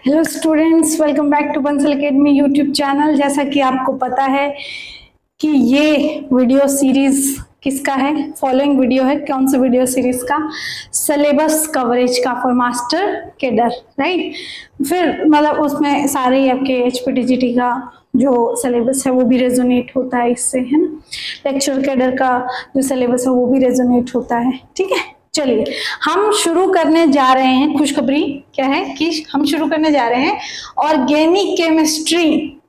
Hello students, welcome back to Bansal Academy YouTube channel. जैसा कि आपको पता है कि ये वीडियो सीरीज किसका है, फॉलोइंग वीडियो है कौन सा वीडियो सीरीज का, सिलेबस कवरेज का फॉर मास्टर कैडर, राइट। फिर मतलब उसमें सारे आपके HPTGT का जो सिलेबस है वो भी रेजोनेट होता है इससे, है ना। लेक्चर कैडर का जो सिलेबस है वो भी रेजोनेट होता है, ठीक है। चलिए हम शुरू करने जा रहे हैं। खुशखबरी क्या है कि हम शुरू करने जा रहे हैं ऑर्गेनिक केमिस्ट्री।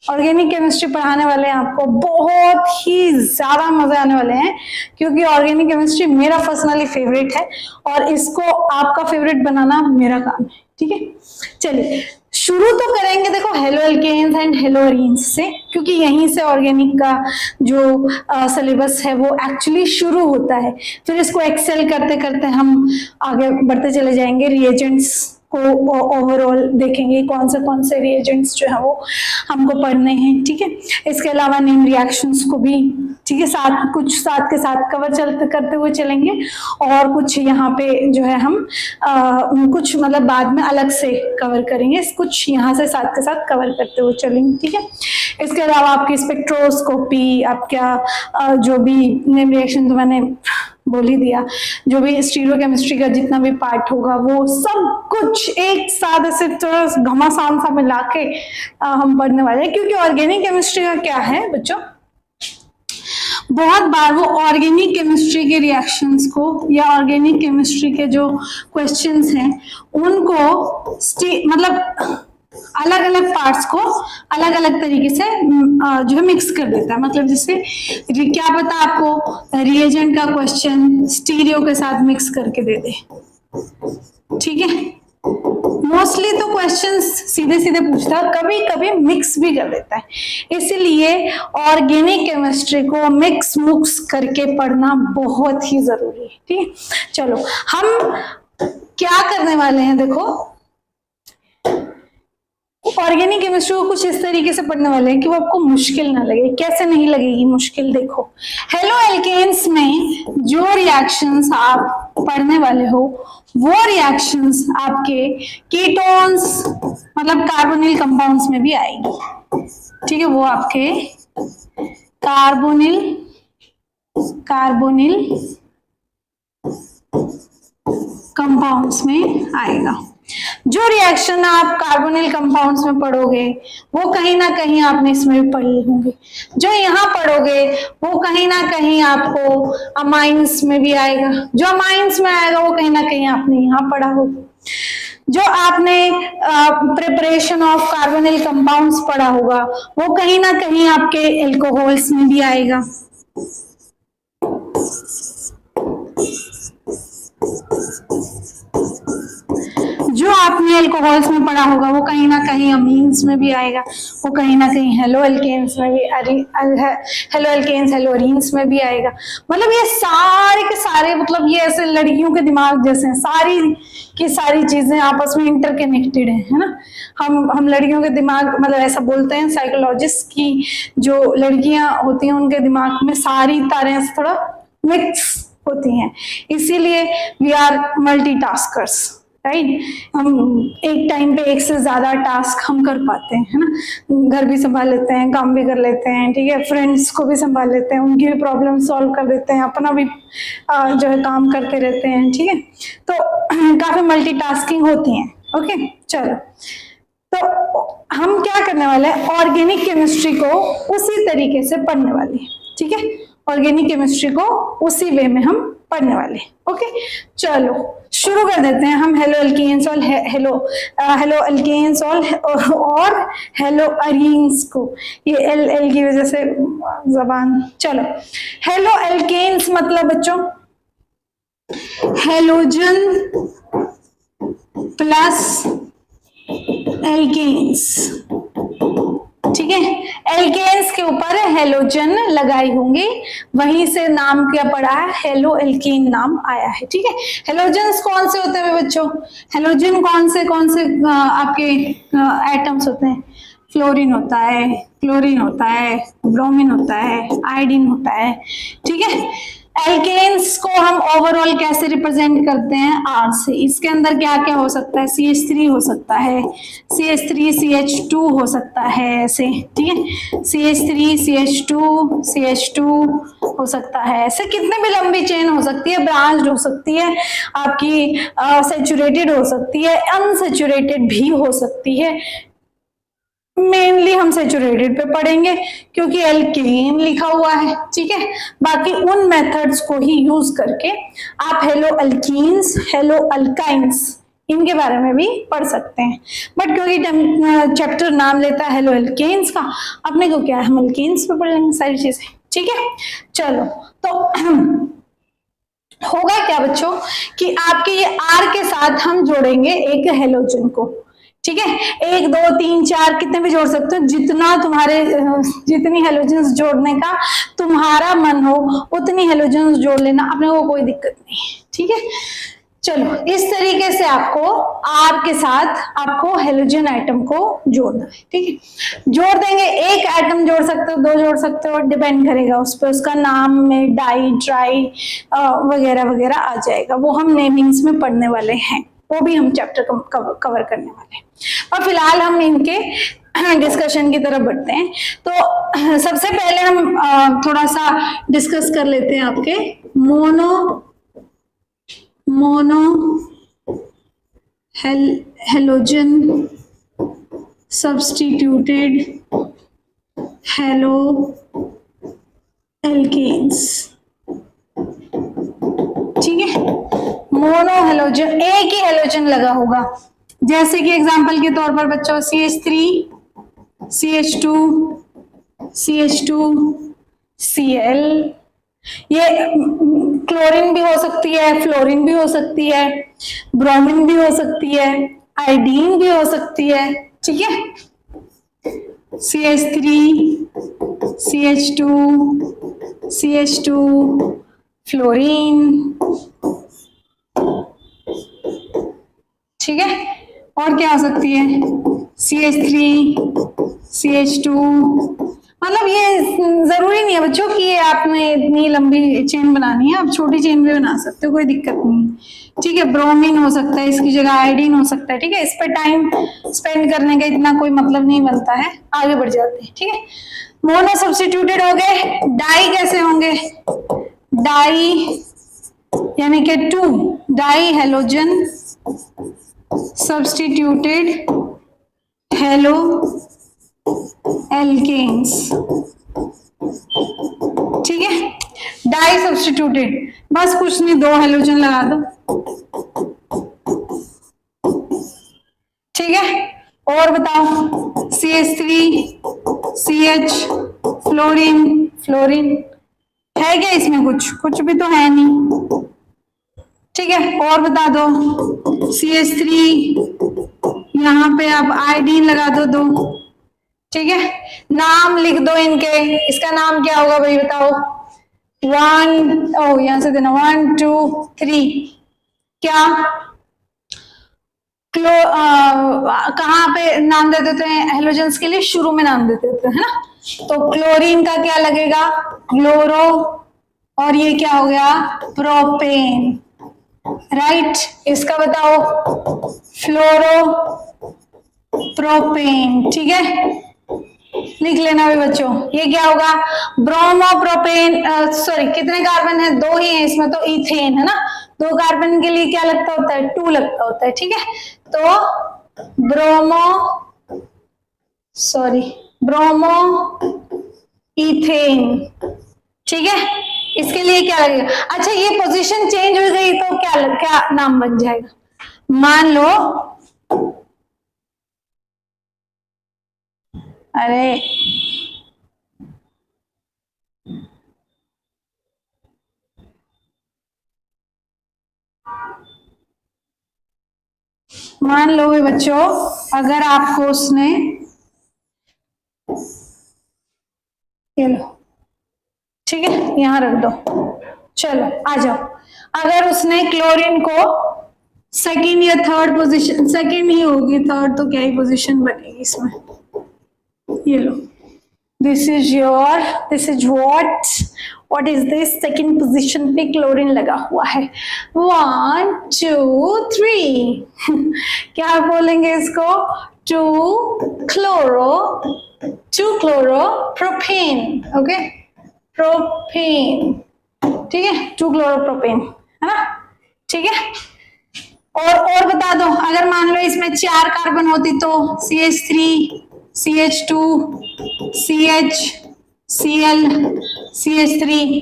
ऑर्गेनिक केमिस्ट्री पढ़ाने वाले हैं आपको, बहुत ही ज्यादा मजे आने वाले हैं क्योंकि ऑर्गेनिक केमिस्ट्री मेरा पर्सनली फेवरेट है और इसको आपका फेवरेट बनाना मेरा काम है, ठीक है। चलिए शुरू तो करेंगे, देखो haloalkanes and haloarenes से, क्योंकि यहीं से ऑर्गेनिक का जो सिलेबस है वो एक्चुअली शुरू होता है। फिर इसको एक्सेल करते करते हम आगे बढ़ते चले जाएंगे, रिएजेंट्स को ओवरऑल देखेंगे कौन से रिएजेंट्स जो है वो हमको पढ़ने हैं, ठीक है। इसके अलावा नेम रिएक्शंस को भी, ठीक है, साथ के साथ कवर करते हुए चलेंगे और कुछ यहाँ पे जो है हम कुछ मतलब बाद में अलग से कवर करेंगे, कुछ यहाँ से साथ के साथ कवर करते हुए चलेंगे, ठीक है। इसके अलावा आपकी स्पेक्ट्रोस्कोपी, आपका जो भी नेम रिएक्शन तो मैंने बोल ही दिया, जो भी स्टीरियोकेमिस्ट्री का जितना भी पार्ट होगा वो सब कुछ एक साथ ऐसे थोड़ा घमासान सा मिला के हम पढ़ने वाले हैं। क्योंकि ऑर्गेनिक केमिस्ट्री का क्या है बच्चों, बहुत बार वो ऑर्गेनिक केमिस्ट्री के रिएक्शंस को या ऑर्गेनिक केमिस्ट्री के जो क्वेश्चंस हैं उनको मतलब अलग अलग पार्ट्स को अलग अलग तरीके से जो है मिक्स कर देता है। मतलब जैसे क्या पता आपको रिएजेंट का क्वेश्चन स्टीरियो के साथ मिक्स करके दे दे, ठीक है। मोस्टली तो क्वेश्चंस सीधे सीधे पूछता है, कभी कभी मिक्स भी कर देता है। इसलिए ऑर्गेनिक केमिस्ट्री को मिक्स मुक्स करके पढ़ना बहुत ही जरूरी है, ठीक है। चलो हम क्या करने वाले हैं, देखो ऑर्गेनिक केमिस्ट्री को कुछ इस तरीके से पढ़ने वाले हैं कि वो आपको मुश्किल ना लगे। कैसे नहीं लगेगी मुश्किल, देखो हेलो एल्केन्स में जो रिएक्शंस आप पढ़ने वाले हो वो रिएक्शंस आपके कीटोन्स मतलब कार्बोनिल कंपाउंड्स में भी आएगी, ठीक है। वो आपके कार्बोनिल कंपाउंड्स में आएगा। जो रिएक्शन आप कार्बोनिल कंपाउंड्स में पढ़ोगे वो कहीं ना कहीं आपने इसमें भी पढ़े होंगे। जो यहाँ पढ़ोगे वो कहीं ना कहीं आपको अमाइंस में भी आएगा। जो अमाइंस में आएगा वो कहीं ना कहीं आपने यहाँ पढ़ा होगा। जो आपने प्रिपरेशन ऑफ कार्बोनिल कंपाउंड्स पढ़ा होगा वो कहीं ना कहीं आपके एल्कोहल्स में भी आएगा। जो आपने अल्कोहल्स में पढ़ा होगा वो कहीं ना कहीं अमीन्स में भी आएगा, वो कहीं ना कहीं हेलो एल्केन्स में भी, हेलो एल्केन्स हेलो अरीन्स में भी आएगा। मतलब ये सारे के सारे मतलब ये ऐसे लड़कियों के दिमाग जैसे हैं, सारी की सारी चीजें आपस में इंटरकनेक्टेड है ना। हम लड़कियों के दिमाग मतलब ऐसा बोलते हैं साइकोलॉजिस्ट की जो लड़कियां होती हैं उनके दिमाग में सारी तारें थोड़ा मिक्स होती हैं, इसीलिए वी आर मल्टीटास्कर्स, राइट। हम एक टाइम पे एक से ज्यादा टास्क हम कर पाते हैं, है ना। घर भी संभाल लेते हैं, काम भी कर लेते हैं, ठीक है, फ्रेंड्स को भी संभाल लेते हैं, उनकी भी प्रॉब्लम सॉल्व कर देते हैं, अपना भी जो है काम करते रहते हैं, ठीक है। तो काफी मल्टीटास्किंग होती है, ओके। चलो तो हम क्या करने वाले हैं, ऑर्गेनिक केमिस्ट्री को उसी तरीके से पढ़ने वाले हैं, ठीक है। ऑर्गेनिक केमिस्ट्री को उसी वे में हम पढ़ने वाले, ओके। चलो शुरू कर देते हैं हम हेलो एल्केन्स और हेलो एल्केन्स और हेलो अरीन्स को। ये एल की वजह से जबान, चलो हेलो एल्केन्स मतलब बच्चों हेलोजन प्लस एल्केन्स, ठीक है। एल्केन्स के ऊपर हेलोजन लगाई होंगी, वहीं से नाम क्या पड़ा है, हेलो एल्केन नाम आया है, ठीक है। हेलोजन्स कौन से होते हैं बच्चों, हेलोजन कौन से आपके एटम्स होते हैं, फ्लोरीन होता है, क्लोरीन होता है, ब्रोमीन होता है, आयोडीन होता है, ठीक है। एल्केन्स को हम ओवरऑल कैसे रिप्रेजेंट करते हैं, R से। इसके अंदर क्या क्या हो सकता है, CH3 हो सकता है, CH3 CH2 हो सकता है ऐसे, ठीक है, CH3 CH2 CH2 हो सकता है ऐसे। कितने भी लंबी चेन हो सकती है, ब्रांच्ड हो सकती है आपकी, सैचुरेटेड हो सकती है, अनसैचुरेटेड भी हो सकती है। मेनली हम सैचुरेटेड पे पढ़ेंगे क्योंकि एल्केन लिखा हुआ है, ठीक है। बाकी उन मेथड्स को ही यूज करके आप हेलो अल्कीन्स, हेलो अल्काइंस, इनके बारे में भी पढ़ सकते हैं। बट क्योंकि चैप्टर नाम लेता है हेलो अल्केन्स का, अपने को क्या है, हम अल्केन्स पे पढ़ लेंगे सारी चीजें, ठीक है। चलो, तो होगा क्या बच्चों कि आपके ये R के साथ हम जोड़ेंगे एक हेलोजन को, ठीक है। 1 2 3 4 कितने भी जोड़ सकते हो, जितना तुम्हारे जितनी हेलोजन्स जोड़ने का तुम्हारा मन हो उतनी हेलोजन्स जोड़ लेना, अपने को कोई दिक्कत नहीं, ठीक है। चलो, इस तरीके से आपको R के साथ आपको हेलोजन आइटम को जोड़ना है, ठीक है। जोड़ देंगे, एक आइटम जोड़ सकते हो, 2 जोड़ सकते हो, डिपेंड करेगा उस पर, उसका नाम में डाई ट्राई वगैरह वगैरह आ जाएगा, वो हम नेमिंग्स में पढ़ने वाले हैं, वो भी हम चैप्टर कवर करने वाले हैं। और फिलहाल हम इनके डिस्कशन की तरफ बढ़ते हैं। तो सबसे पहले हम थोड़ा सा डिस्कस कर लेते हैं आपके mono halogen substituted haloalkanes, ठीक है। मोनो हेलोजन, एक ही हेलोजन लगा होगा, जैसे कि एग्जांपल के तौर पर बच्चों CH3 CH2 CH2 Cl, ये क्लोरीन भी हो सकती है, फ्लोरीन भी हो सकती है, ब्रोमीन भी हो सकती है, आयोडीन भी हो सकती है, ठीक है। CH3 CH2 CH2 फ्लोरीन, ठीक है। और क्या हो सकती है, CH3 CH2, मतलब ये जरूरी नहीं है बच्चों कि ये आपने इतनी लंबी चेन बनानी है, आप छोटी चेन भी बना सकते हो, कोई दिक्कत नहीं, ठीक है। ब्रोमीन हो सकता है, इसकी जगह आयोडीन हो सकता है, ठीक है। इस पर टाइम स्पेंड करने का इतना कोई मतलब नहीं बनता है, आगे बढ़ जाते हैं, ठीक है। मोनो सब्स्टिट्यूटेड हो गए। डाई कैसे होंगे, डाई यानी कि 2 di halogen substituted haloalkanes, ठीक है। डाई सब्स्टिट्यूटेड, बस कुछ नहीं, 2 हेलोजन लगा दो, ठीक है। और बताओ CH3 CH फ्लोरीन, फ्लोरीन है क्या इसमें, कुछ भी तो है नहीं, ठीक है। और बता दो CH3, यहाँ पे आप आयोडीन लगा दो 2, ठीक है। नाम लिख दो इनके, इसका नाम क्या होगा भाई बताओ, 1 यहां से देना 1 2 3, क्या कहाँ पे नाम दे देते हैं हेलोजेंस के लिए, शुरू में नाम दे देते हैं, है ना। तो क्लोरीन का क्या लगेगा, क्लोरो, और ये क्या हो गया, प्रोपेन, राइट। इसका बताओ फ्लोरो प्रोपेन, ठीक है। लिख लेना भी बच्चों, ये क्या होगा, ब्रोमो प्रोपेन, सॉरी कितने कार्बन है, 2 ही है इसमें, तो इथेन है ना, 2 कार्बन के लिए क्या लगता होता है, 2 लगता होता है, ठीक है। तो ब्रोमो इथेन, ठीक है। इसके लिए क्या लगेगा, अच्छा ये पोजीशन चेंज हो गई तो क्या नाम बन जाएगा, मान लो, अरे मान लो बच्चों, अगर आपको उसने, चलो ठीक है यहां रख दो, चलो आ जाओ, अगर उसने क्लोरीन को सेकंड या थर्ड पोजीशन, सेकंड ही होगी, थर्ड तो क्या ही पोजीशन बनेगी इसमें, ये लो, this is what what is this? Second position पे क्लोरीन लगा हुआ है। 1 2 3 क्या बोलेंगे इसको? 2 क्लोरोप्रोपेन। ओके, प्रोपेन, ठीक है, 2 क्लोरोप्रोपेन, है ना? ठीक है। और बता दो, अगर मान लो इसमें 4 कार्बन होती तो CH3, CH2, CH, Cl, CH3।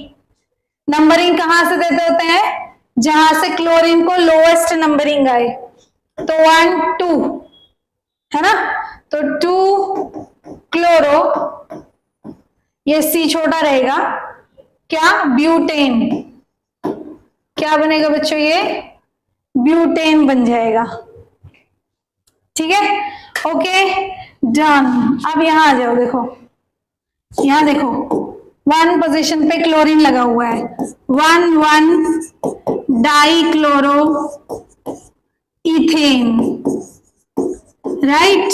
Numbering कहां से देते होते हैं? जहां से क्लोरीन को लोएस्ट नंबरिंग आए, तो 1 2, है ना? तो 2 क्लोरो, ये C छोटा रहेगा, क्या? ब्यूटेन। क्या बनेगा बच्चों? ये ब्यूटेन बन जाएगा। ठीक है, ओके, डन। अब यहां आ जाओ, देखो यहां देखो, 1 पोजीशन पे क्लोरीन लगा हुआ है, 1 डाई क्लोरो इथेन, राइट?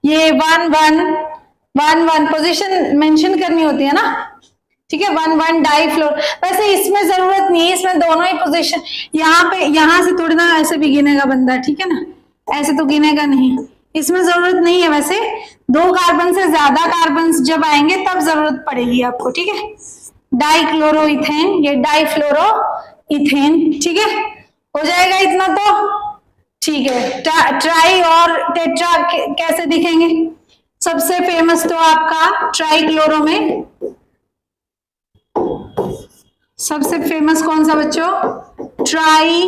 ये 1 पोजीशन मेंशन करनी होती है ना, ठीक है। 1 डाई फ्लोर। वैसे इसमें जरूरत नहीं है, इसमें दोनों ही पोजीशन, यहाँ पे, यहां से थोड़ी ना ऐसे भी गिनेगा बंदा, ठीक है ना, ऐसे तो गिनेगा नहीं, इसमें जरूरत नहीं है। वैसे 2 कार्बन से ज्यादा कार्बन जब आएंगे तब जरूरत पड़ेगी आपको, ठीक है। डाई क्लोरो इथेन, ये डाई फ्लोरो इथेन, ठीक है, हो जाएगा इतना तो, ठीक है। ट्राई और टेट्रा कैसे दिखेंगे? सबसे फेमस तो आपका ट्राई क्लोरो में सबसे फेमस कौन सा बच्चों? Tri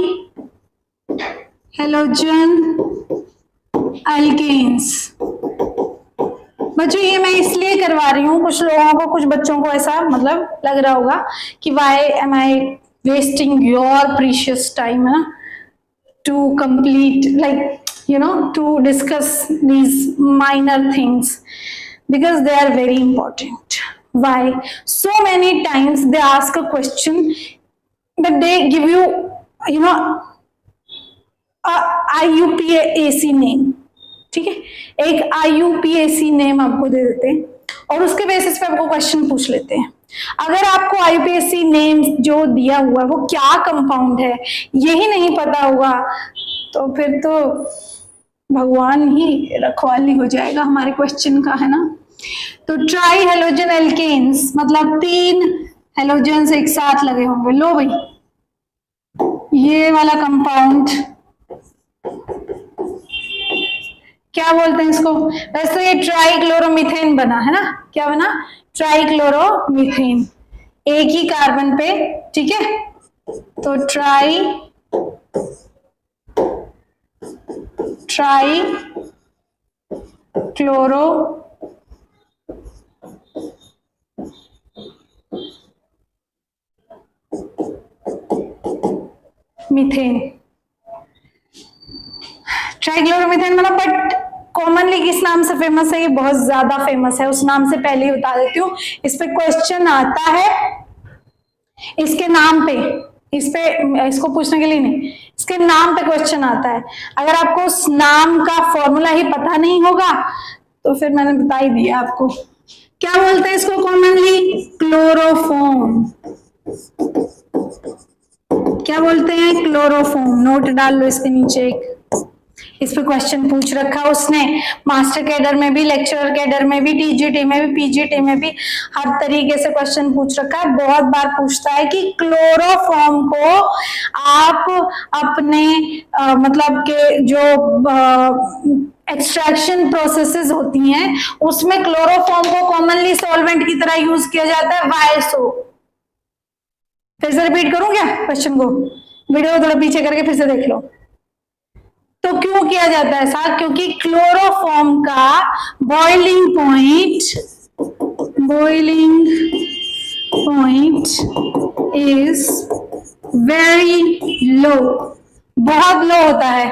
halogen alkanes. बच्चों ये मैं इसलिए करवा रही हूँ, कुछ लोगों को, कुछ बच्चों को ऐसा मतलब लग रहा होगा कि why am I wasting your precious time, है ना, to complete, like you know, to discuss these minor things, because they are very important. Why? So many times they ask a question that they give you, you know, a IUPAC name, ठीक है, एक IUPAC name आपको दे देते हैं और उसके basis पे आपको क्वेश्चन पूछ लेते हैं। अगर आपको IUPAC नेम जो दिया हुआ है वो क्या कंपाउंड है यही नहीं पता होगा तो फिर तो भगवान ही रखवाली हो जाएगा हमारे क्वेश्चन का, है ना। तो ट्राई हेलोजन एल्केन्स मतलब 3 हेलोजन्स एक साथ लगे होंगे। लो भाई, ये वाला कंपाउंड क्या बोलते हैं इसको? वैसे ये ट्राइक्लोरोमीथेन बना, है ना, क्या बना? ट्राइक्लोरोमीथेन, एक ही कार्बन पे, ठीक है। तो ट्राई क्लोरो मीथेन, ट्राइक्लोरोमीथेन बना, बट कॉमनली किस नाम से फेमस है? ये बहुत ज्यादा फेमस है, उस नाम से पहले ही बता देती हूँ। इस पे क्वेश्चन आता है इसके नाम पे, इस पे, इसको पूछने के लिए नहीं, इसके नाम पे क्वेश्चन आता है। अगर आपको उस नाम का फॉर्मूला ही पता नहीं होगा तो फिर मैंने बता ही दिया आपको। क्या बोलते हैं इसको कॉमनली? क्लोरोफॉर्म। क्या बोलते हैं? क्लोरोफॉर्म। नोट डाल लो इसके नीचे एक, इस पे क्वेश्चन पूछ रखा उसने, मास्टर कैडर में भी, लेक्चरर कैडर में भी, टीजीटी में भी, पीजीटी में भी, हर तरीके से क्वेश्चन पूछ रखा है। बहुत बार पूछता है कि क्लोरोफॉर्म को आप अपने मतलब के जो एक्सट्रैक्शन प्रोसेसेस होती हैं उसमें क्लोरोफॉर्म को कॉमनली सॉल्वेंट की तरह यूज किया जाता है। वाई सो? फिर से रिपीट करूं क्या क्वेश्चन को? वीडियो थोड़ा पीछे करके फिर से देख लो। तो क्यों किया जाता है ऐसा? क्योंकि क्लोरोफॉर्म का boiling point is very low, बहुत लो होता है,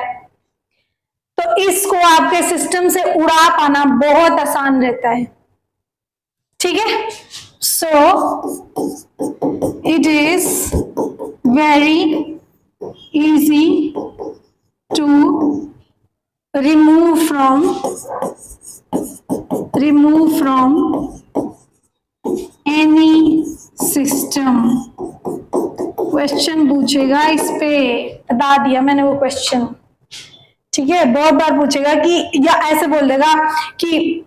तो इसको आपके सिस्टम से उड़ा पाना बहुत आसान रहता है, ठीक है। So it is very easy to remove from any system question पूछेगा इस पे, बता दिया मैंने वो क्वेश्चन, ठीक है। बहुत बार पूछेगा कि, या ऐसे बोल देगा कि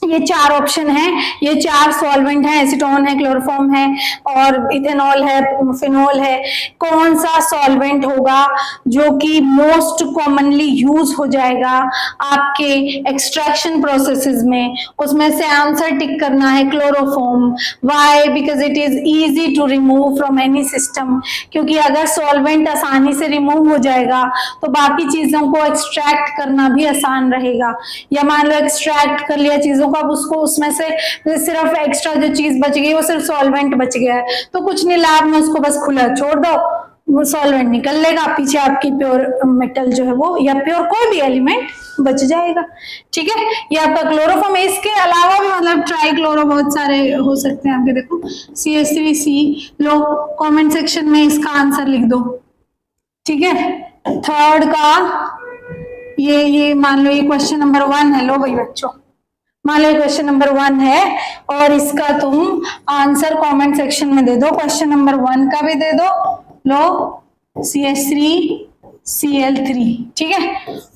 ये 4 ऑप्शन है, ये 4 सॉल्वेंट है, एसीटोन है, क्लोरोफॉर्म है और इथेनॉल है, फिनॉल है, कौन सा सॉल्वेंट होगा जो कि मोस्ट कॉमनली यूज हो जाएगा आपके एक्सट्रैक्शन प्रोसेसेस में, उसमें से आंसर टिक करना है chloroform. Why? Because it is easy to remove from any system, क्योंकि अगर सॉल्वेंट आसानी से रिमूव हो जाएगा तो बाकी चीजों को एक्सट्रैक्ट करना भी आसान रहेगा। या मान लो एक्सट्रैक्ट कर लिया चीजों को, अब उसको उसमें से सिर्फ एक्स्ट्रा जो चीज बच गई वो सिर्फ सॉल्वेंट बच गया है, तो कुछ नहीं, लैब में उसको बस खुला छोड़ दो, वो सॉल्वेंट निकल लेगा, पीछे आपकी प्योर मेटल जो है वो या प्योर कोई भी एलिमेंट बच जाएगा, ठीक है। ये आपका क्लोरोफॉर्म है। इसके अलावा भी मतलब ट्राई क्लोरो बहुत सारे हो सकते हैं आपके, देखो CH3C। लो कमेंट सेक्शन में इसका आंसर लिख दो, ठीक है। थर्ड का ये मान लो ये क्वेश्चन नंबर 1 है। लो भाई बच्चों, मान लो क्वेश्चन नंबर 1 है और इसका तुम आंसर कमेंट सेक्शन में दे दो। क्वेश्चन नंबर 1 का भी दे दो। लो CH3Cl3, ठीक है।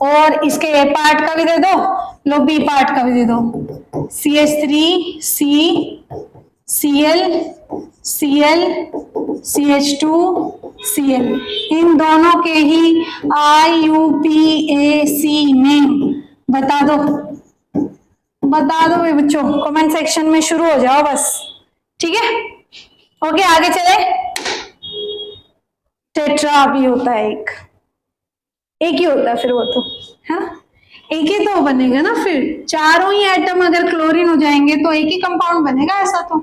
और इसके ए पार्ट का भी दे दो, लो बी पार्ट का भी दे दो, CH3CCl Cl CH2Cl। इन दोनों के ही IUPAC नेम बता दो, बता दो बच्चों, कमेंट सेक्शन में शुरू हो जाओ बस, ठीक है। ओके आगे चले। टेट्रा भी होता है, एक ही होता है फिर वो तो, है ना, एक ही तो बनेगा ना, फिर चारों ही एटम अगर क्लोरीन हो जाएंगे तो एक ही कंपाउंड बनेगा, ऐसा तो।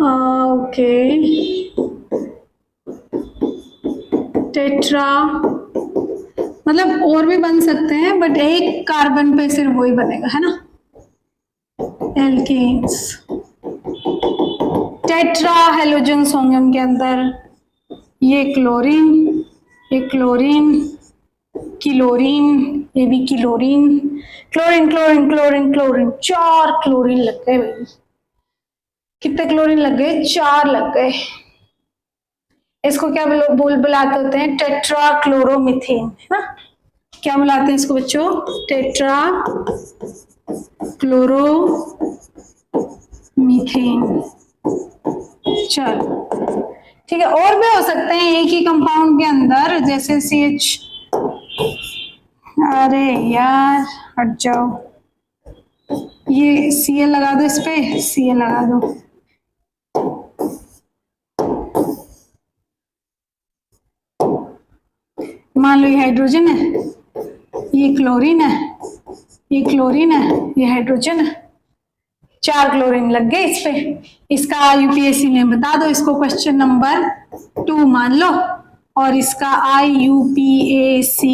ओके टेट्रा मतलब और भी बन सकते हैं, बट एक कार्बन पे सिर्फ वही बनेगा, है ना, एल्केन्स। टेट्रा हेलोजन्स होंगे उनके अंदर, ये क्लोरीन, ये क्लोरीन, क्लोरीन, ये भी chlorine, chlorine chlorine chlorine chlorine, 4 chlorine लग गए भाई। कितने क्लोरीन लग गए? 4 लग गए। इसको क्या बुलाते होते हैं? टेट्रा क्लोरोमीथेन, है ना। क्या बुलाते हैं इसको बच्चों? Tetra chloromethane. चलो ठीक है, और भी हो सकते हैं एक ही कंपाउंड के अंदर, जैसे CH, अरे यार हट जाओ, ये Cl लगा दो, इस पे Cl लगा दो। मान लो ये हाइड्रोजन है, ये क्लोरीन है, ये क्लोरीन है, ये हाइड्रोजन है, 4 क्लोरीन लग गए इस पे। इसका IUPAC नेम बता दो, इसको क्वेश्चन नंबर 2 मान लो, और इसका IUPAC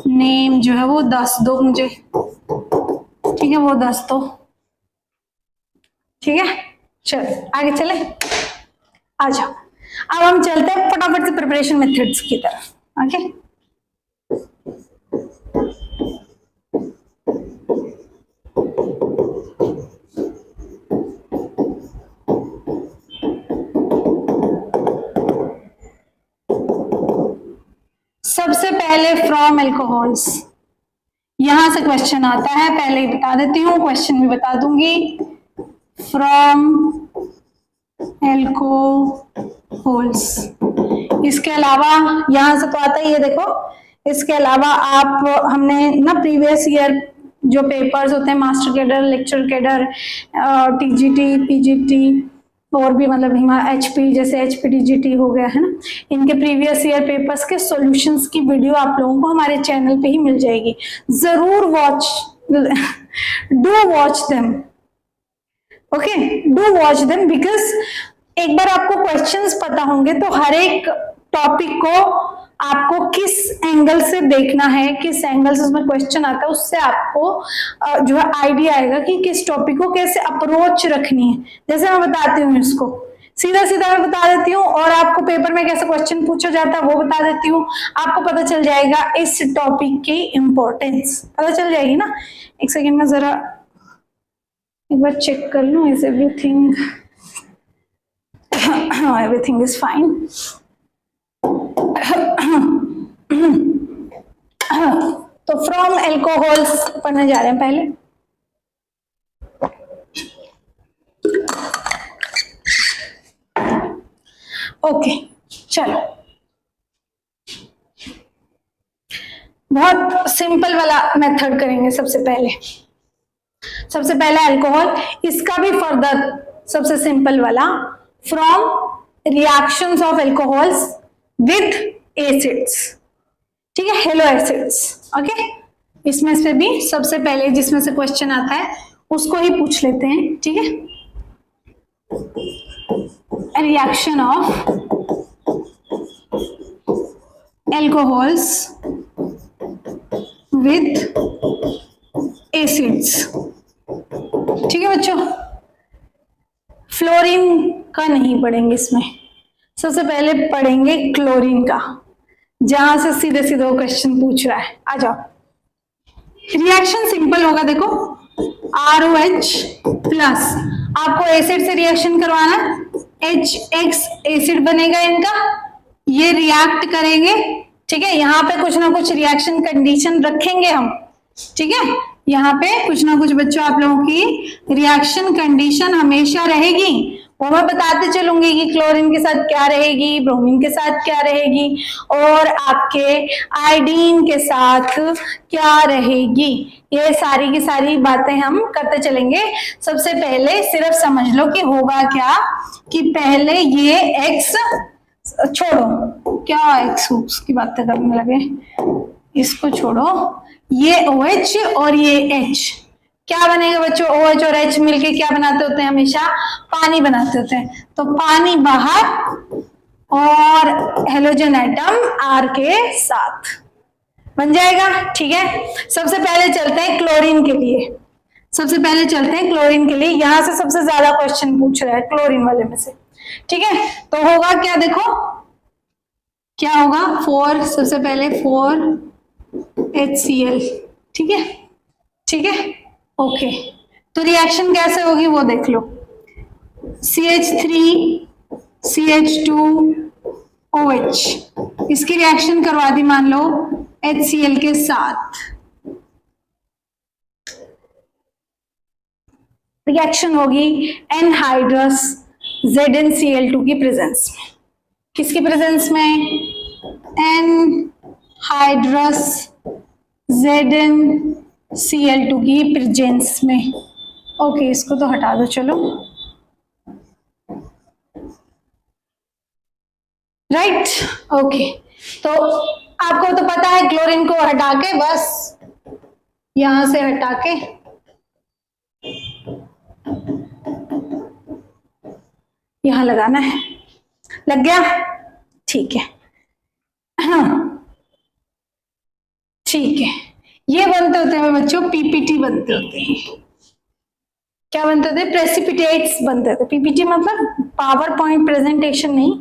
नेम जो है वो 10 दो मुझे, ठीक है, वो 10 दो, ठीक है। चलो आगे चले, आ जाओ। अब हम चलते हैं फटाफट से प्रिपरेशन मेथड्स की तरफ। ओके सबसे पहले फ्रॉम एल्कोहल्स, यहां से क्वेश्चन आता है, पहले ही बता देती हूँ, क्वेश्चन भी बता दूंगी। फ्रॉम एल्कोहल्स, इसके अलावा यहां से तो आता ही है, देखो इसके अलावा आप, हमने ना प्रीवियस ईयर जो पेपर्स होते हैं, master cadre, lecture cadre, TGT, PGT और भी मतलब HP, जैसे HPTGT हो गया है ना, इनके प्रीवियस ईयर पेपर्स के सॉल्यूशंस की वीडियो आप लोगों को हमारे चैनल पे ही मिल जाएगी, जरूर do watch them, okay, do watch them, because एक बार आपको क्वेश्चंस पता होंगे तो हर एक टॉपिक को आपको किस एंगल से देखना है, किस एंगल से उसमें क्वेश्चन आता है, उससे आपको जो है आइडिया आएगा कि किस टॉपिक को कैसे अप्रोच रखनी है। जैसे मैं बताती हूँ, इसको सीधा सीधा मैं बता देती हूँ, और आपको पेपर में कैसे क्वेश्चन पूछा जाता है वो बता देती हूँ, आपको पता चल जाएगा इस टॉपिक की इम्पोर्टेंस, पता चल जाएगी ना। एक सेकेंड में जरा एक बार चेक कर लूँ, is everything everything is fine. तो फ्रॉम एल्कोहल्स पढ़ने जा रहे हैं पहले। ओके चलो, बहुत सिंपल वाला मेथड करेंगे। सबसे पहले अल्कोहल, इसका भी फर्दर सबसे सिंपल वाला, from reactions of alcohols with acids, ठीक है, हेलो एसिड्स। ओके, इसमें से भी सबसे पहले जिसमें से क्वेश्चन आता है उसको ही पूछ लेते हैं, ठीक है। Reaction of alcohols with acids, ठीक है बच्चों। फ्लोरीन का नहीं पढ़ेंगे इसमें, सबसे पहले पढ़ेंगे क्लोरीन का, जहां से सीधे सीधे वो क्वेश्चन पूछ रहा है। आ जाओ, रिएक्शन सिंपल होगा, देखो ROH प्लस, आपको एसिड से रिएक्शन करवाना है, HX एसिड बनेगा इनका, ये रिएक्ट करेंगे, ठीक है। यहाँ पे कुछ ना कुछ रिएक्शन कंडीशन रखेंगे हम, ठीक है। यहाँ पे कुछ ना कुछ बच्चों आप लोगों की रिएक्शन कंडीशन हमेशा रहेगी, वो मैं बताते चलूंगी कि क्लोरीन के साथ क्या रहेगी, ब्रोमीन के साथ क्या रहेगी, और आपके आयोडीन के साथ क्या रहेगी। ये सारी की सारी बातें हम करते चलेंगे। सबसे पहले सिर्फ समझ लो कि होगा क्या, कि पहले ये X छोड़ो, क्या एक्स की बातें करने लगे, इसको छोड़ो, ये OH और ये H क्या बनेगा बच्चों, OH और H मिलके क्या बनाते होते हैं, हमेशा पानी बनाते होते हैं। तो पानी बाहर और हेलोजन एटम R के साथ बन जाएगा, ठीक है। सबसे पहले चलते हैं क्लोरीन के लिए, यहां से सबसे ज्यादा क्वेश्चन पूछ रहा है क्लोरीन वाले में से, ठीक है। तो होगा क्या, देखो क्या होगा, 4, सबसे पहले 4HCl, ठीक है, ओके। तो रिएक्शन कैसे होगी वो देख लो, CH3 CH2OH, इसकी रिएक्शन करवा दी मान लो HCl के साथ, रिएक्शन होगी एनहाइड्रस ZnCl2 की प्रेजेंस में, किसकी प्रेजेंस में, एनहाइड्रस ZnCl2 की प्रेजेंस में। ओके, इसको तो हटा दो, चलो राइट, ओके। तो आपको तो पता है क्लोरीन को हटा के, बस यहां से हटा के यहां लगाना है, लग गया, ठीक है, हाँ ठीक है। ये बनते होते हैं बच्चों PPT बनते होते हैं, क्या बनते होते हैं, प्रेसिपिटेट्स बनते होते हैं। PPT मतलब पावर पॉइंट प्रेजेंटेशन नहीं,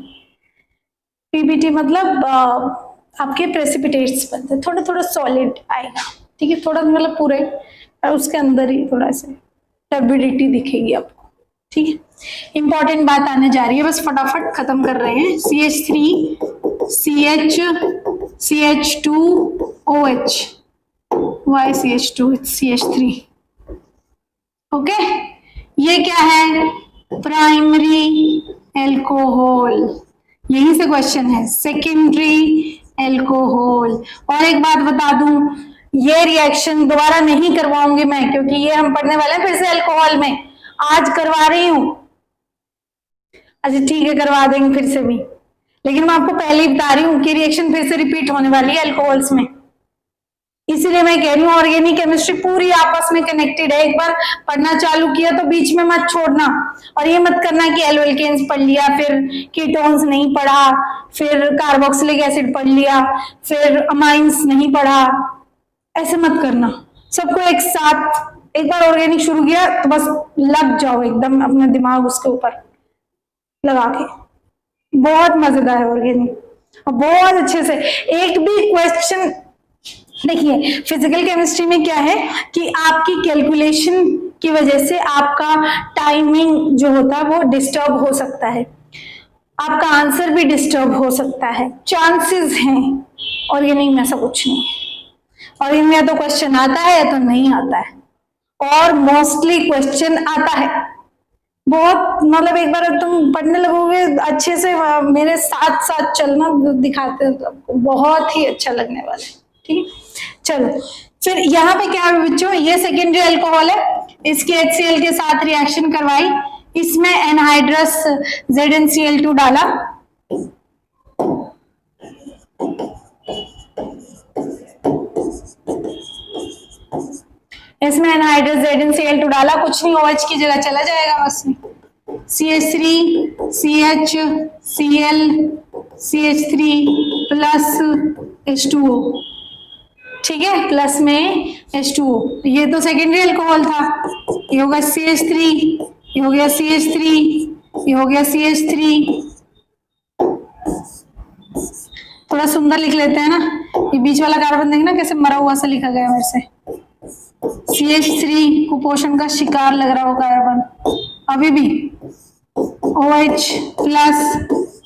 PPT मतलब आपके प्रेसिपिटेट्स बनते हैं, थोड़ा थोड़ा सॉलिड आएगा, ठीक है, थोड़ा मतलब पूरे, उसके अंदर ही थोड़ा सा टर्बिडिटी दिखेगी आपको, ठीक है। इंपॉर्टेंट बात आने जा रही है, बस फटाफट खत्म कर रहे हैं। CH3 CH2OH, why CH2, it's CH3, okay. ये क्या है, प्राइमरी एल्कोहल, यही से क्वेश्चन है, सेकेंडरी एल्कोहल। और एक बात बता दूं, ये रिएक्शन दोबारा नहीं करवाऊंगी मैं, क्योंकि ये हम पढ़ने वाले हैं फिर से अल्कोहल में, आज करवा रही हूं, अच्छा ठीक है करवा देंगे फिर से भी, लेकिन मैं आपको पहले ही बता रही हूँ कि रिएक्शन फिर से रिपीट होने वाली है अल्कोहल्स में, इसीलिए मैं कह रही हूँ। ऑर्गेनिक केमिस्ट्री पूरी आपस में कनेक्टेड है, एक बार पढ़ना चालू किया तो बीच में मत छोड़ना, और ये मत करना कि एल्केन्स पढ़ लिया फिर कीटोन्स नहीं पढ़ा, फिर कार्बोक्सिलिक एसिड पढ़ लिया फिर अमाइंस नहीं पढ़ा, ऐसे मत करना। सबको एक साथ, एक बार ऑर्गेनिक शुरू किया तो बस लग जाओ एकदम, अपना दिमाग उसके ऊपर लगा के, बहुत मजेदार है ऑर्गेनिक और बहुत अच्छे से। एक भी क्वेश्चन देखिए, फिजिकल केमिस्ट्री में क्या है कि आपकी कैलकुलेशन की वजह से आपका टाइमिंग जो होता है वो डिस्टर्ब हो सकता है, आपका आंसर भी डिस्टर्ब हो सकता है, चांसेस हैं। ऑर्गेनिक में ऐसा कुछ नहीं है। ऑर्गेनिक में या तो क्वेश्चन आता है या तो नहीं आता है, और मोस्टली क्वेश्चन आता है। बहुत मतलब एक बार तुम पढ़ने लगोगे अच्छे से, मेरे साथ साथ चलना, दिखाते हैं तो आपको बहुत ही अच्छा लगने वाला है। ठीक है, चलो फिर यहाँ पे क्या है बच्चों, ये सेकेंडरी अल्कोहल है, इसकी HCl के साथ रिएक्शन करवाई, इसमें एनहाइड्रस ZnCl2 डाला, इसमें एनहाइड्रस ZnCl2 डाला, कुछ नहीं, OH की जगह चला जाएगा बस में, CH3 CH Cl CH3 plus H2O, ठीक है, प्लस में H2O। ये तो सेकेंडरी अल्कोहल था, ये होगा CH3, ये हो गया CH3, ये हो गया CH3। थोड़ा सुंदर लिख लेते हैं ना, ये बीच वाला कार्बन देखना कैसे मरा हुआ सा लिखा गया मेरे से। CH3 कुपोषण का शिकार लग रहा हो कार्बन, अभी भी OH प्लस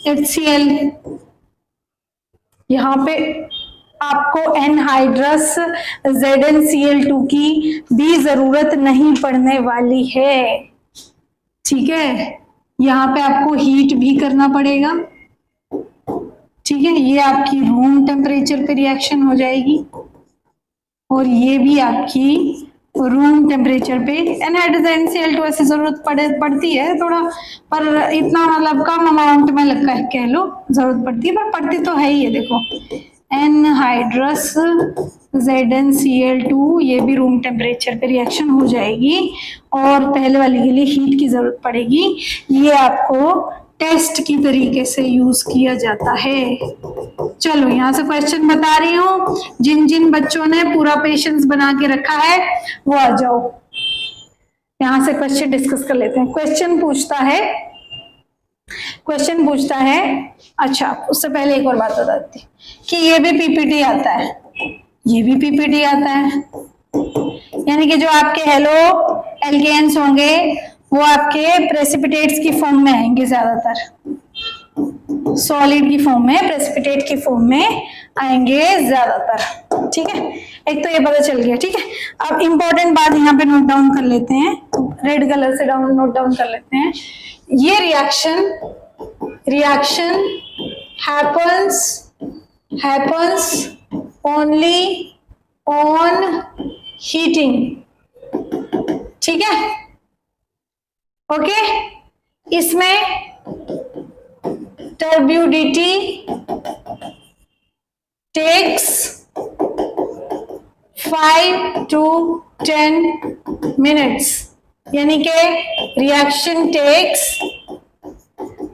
HCl। यहाँ पे आपको एनहाइड्रस ZnCl2 की भी जरूरत नहीं पड़ने वाली है, ठीक है। यहाँ पे आपको हीट भी करना पड़ेगा, ठीक है, ये आपकी रूम टेम्परेचर पे रिएक्शन हो जाएगी, और ये भी आपकी रूम टेम्परेचर पे। एनहाइड्रस ZnCl2 ऐसी जरूरत पड़ती है थोड़ा, पर इतना मतलब कम अमाउंट में लगता है, कह लो जरूरत पड़ती है, पर पड़ती तो है ही है। देखो एनहाइड्रस ZnCl2, ये भी रूम टेम्परेचर पे रिएक्शन हो जाएगी, और पहले वाली के लिए हीट की जरूरत पड़ेगी। ये आपको टेस्ट की तरीके से यूज किया जाता है। चलो यहाँ से क्वेश्चन बता रही हूँ, जिन जिन बच्चों ने पूरा पेशेंस बना के रखा है वो आ जाओ, यहाँ से क्वेश्चन डिस्कस कर लेते हैं। क्वेश्चन पूछता है, अच्छा उससे पहले एक और बात बताती कि ये भी पीपीटी आता है, ये भी पीपीटी आता है, यानी कि जो आपके हेलो एल्केन्स होंगे वो आपके प्रेसिपिटेट्स की फॉर्म में आएंगे, ज्यादातर सॉलिड की फॉर्म में, प्रेसिपिटेट की फॉर्म में आएंगे ज्यादातर, ठीक है। एक तो ये पता चल गया, ठीक है। अब इंपॉर्टेंट बात यहाँ पे नोट डाउन कर लेते हैं, रेड कलर से नोट डाउन कर लेते हैं। ये reaction happens only on heating, ठीक है, ओके। इसमें turbidity takes 5 to 10 minutes, यानी कि रिएक्शन टेक्स,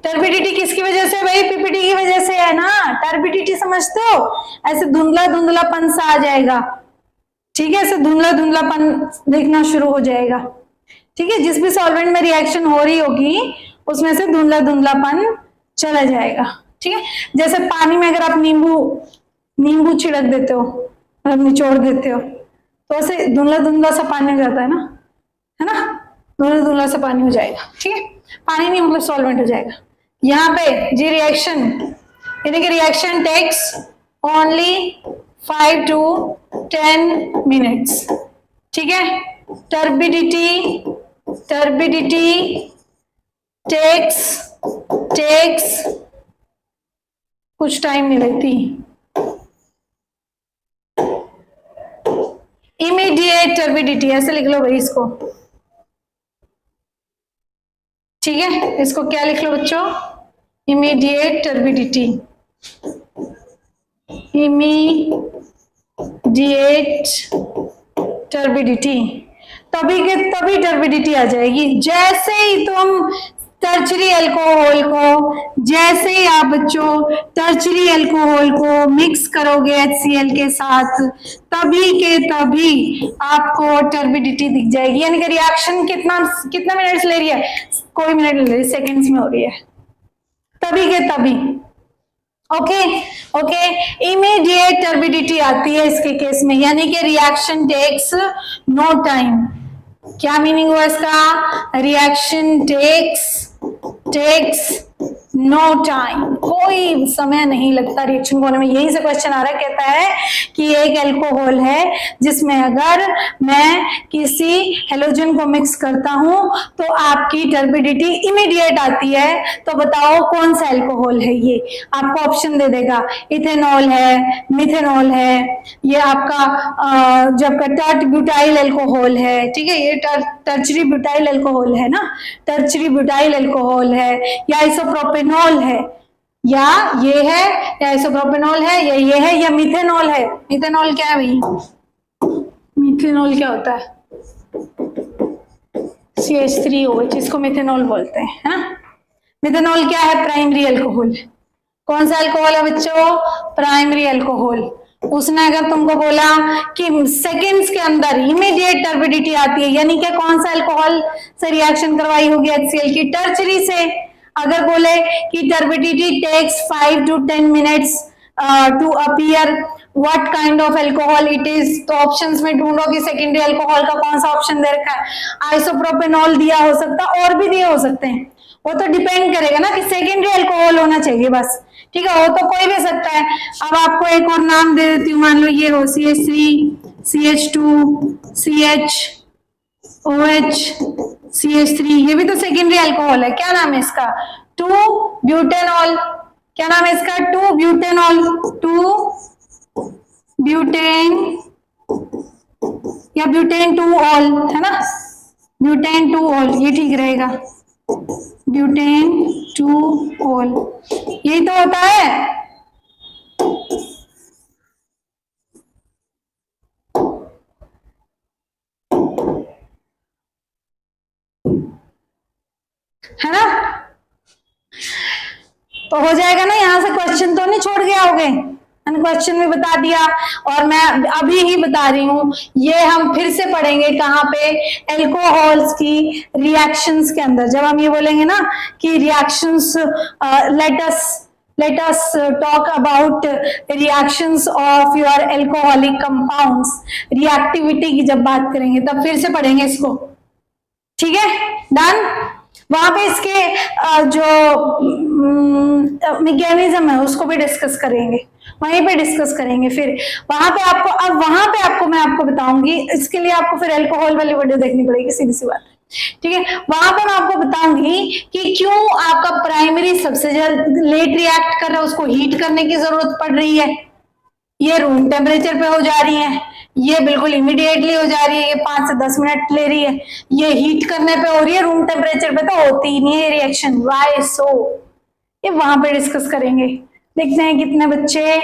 टर्बिडिटी किसकी वजह से भाई, पीपीटी की वजह से है ना। टर्बिडिटी समझते हो, ऐसे धुंधला धुंधलापन सा आ जाएगा, ठीक है, ऐसे धुंधला धुंधलापन दिखना शुरू हो जाएगा, ठीक है। जिस भी सॉल्वेंट में रिएक्शन हो रही होगी उसमें से धुंधला धुंधलापन चला जाएगा, ठीक है। जैसे पानी में अगर आप नींबू छिड़क देते हो, मतलब निचोड़ देते हो, तो ऐसे धुंधला धुंधला सा पानी हो जाता है ना, धुंधला धुंधला सा पानी हो जाएगा, ठीक है। पानी नहीं मतलब सॉल्वेंट हो जाएगा। यहाँ पे जी रिएक्शन, यानी कि reaction takes only 5 to 10 minutes, ठीक है। टर्बिडिटी टेक्स कुछ टाइम नहीं लगती, इमीडिएट टर्बिडिटी, ऐसे लिख लो भाई इसको, ठीक है। इसको क्या लिख लो बच्चों, इमीडिएट टर्बिडिटी, तभी टर्बिडिटी आ जाएगी। जैसे ही तुम टर्चरी अल्कोहल को, जैसे ही आप बच्चों टर्चरी अल्कोहल को मिक्स करोगे HCl के साथ, तभी के तभी आपको टर्बिडिटी दिख जाएगी। यानी कि रिएक्शन कितना मिनट्स ले रही है, कोई मिनट नहीं ले रही, सेकेंड्स में हो रही है, तभी के तभी, ओके। इमीडिएट टर्बिडिटी आती है इसके केस में, यानी कि रिएक्शन टेक्स नो टाइम। क्या मीनिंग हुआ इसका, रिएक्शन टेक्स नो टाइम, कोई समय नहीं लगता रिएक्शन को होने में। यही से क्वेश्चन आ रहा है, कहता है कि एक एल्कोहल है जिसमें अगर मैं किसी हेलोजन को मिक्स करता हूं तो आपकी टर्बिडिटी इमीडिएट आती है, तो बताओ कौन सा एल्कोहल है ये। आपको ऑप्शन दे देगा, इथेनॉल है, मिथेनॉल है, ये आपका जो आपका टर्ट ब्यूटाइल एल्कोहल है, ठीक है, ये टर्चरी ब्यूटाइल एल्कोहल है ना, टर्चरी ब्यूटाइल एल्कोहल है, या आइसोप्रोपेनॉल है, या ये है, या आइसोप्रोपेनॉल है, या ये है, या मिथेनॉल है। मिथेनॉल क्या है भाई? मिथेनॉल क्या होता है? CH3OH, इसको मिथेनॉल बोलते हैं, है ना। मिथेनॉल क्या है? Primary alcohol. कौन सा अल्कोहल है बच्चों? Primary alcohol. उसने अगर तुमको बोला कि सेकेंड्स के अंदर इमीडिएट टर्बिडिटी आती है, यानी क्या कौन सा अल्कोहल से रिएक्शन करवाई होगी HCl की? टर्चरी से। अगर बोले कि turbidity takes 5 to 10 minutes to appear, what kind of alcohol it is, तो ऑप्शंस में ढूंढो कि सेकेंडरी अल्कोहल का कौन सा ऑप्शन दे रखा है। आइसोप्रोपेनॉल दिया हो सकता, और भी दिए हो सकते हैं, वो तो डिपेंड करेगा ना कि सेकेंडरी अल्कोहल होना चाहिए बस, ठीक है, वो तो कोई भी सकता है। अब आपको एक और नाम दे देती हूँ, मान लो ये हो CH3, CH2, CHOH, CH3, ये भी तो सेकेंडरी अल्कोहल है। क्या नाम है इसका? 2-ब्यूटेनॉल। क्या नाम है इसका? 2-ब्यूटेनॉल, 2-ब्यूटेन या ब्यूटेन 2-ऑल, है ना, ब्यूटेन 2-ऑल, ये ठीक रहेगा, ब्यूटेन 2-ऑल, यही तो होता है। है ना, तो हो जाएगा ना। यहां से क्वेश्चन तो नहीं छोड़ के आओगे, मैंने क्वेश्चन में बता दिया, और मैं अभी ही बता रही हूं, ये हम फिर से पढ़ेंगे कहाँ पे? एल्कोहल्स की रिएक्शंस के अंदर। जब हम ये बोलेंगे ना कि reactions, let us talk about reactions of your alcoholic compounds, reactivity की जब बात करेंगे तब फिर से पढ़ेंगे इसको, ठीक है, डन। वहां पे इसके जो मैकेनिज्म है उसको भी डिस्कस करेंगे, वहीं पे डिस्कस करेंगे। फिर वहां पे आपको, अब वहां पे आपको मैं आपको बताऊंगी, इसके लिए आपको फिर अल्कोहल वाली वीडियो देखनी पड़ेगी, सीधी सी बात, ठीक है। वहां पर मैं आपको बताऊंगी कि क्यों आपका प्राइमरी सबसे लेट रिएक्ट कर रहा है, उसको हीट करने की जरूरत पड़ रही है। ये रूम टेम्परेचर पे हो जा रही है, ये बिल्कुल इमीडिएटली हो जा रही है, ये 5 से 10 मिनट ले रही है, ये हीट करने पे हो रही है, रूम टेम्परेचर पे तो होती ही नहीं है रिएक्शन। Why so? ये वहां पे डिस्कस करेंगे। देखते हैं कितने बच्चे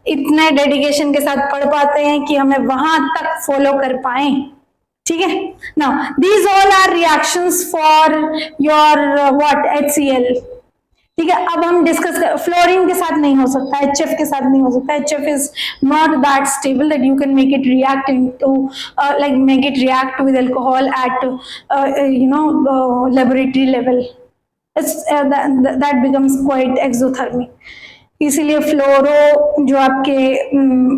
इतने डेडिकेशन के साथ पढ़ पाते हैं कि हमें वहां तक फॉलो कर पाए, ठीक है। Now these all are reactions for your what HCl, ठीक है। अब हम डिस्कस कर, फ्लोरीन के साथ नहीं हो सकता, HF के साथ नहीं हो सकता। HF is not that stable that you can make it react into like make it react with alcohol at laboratory level. It's that becomes quite exothermic. इसीलिए फ्लोरो जो आपके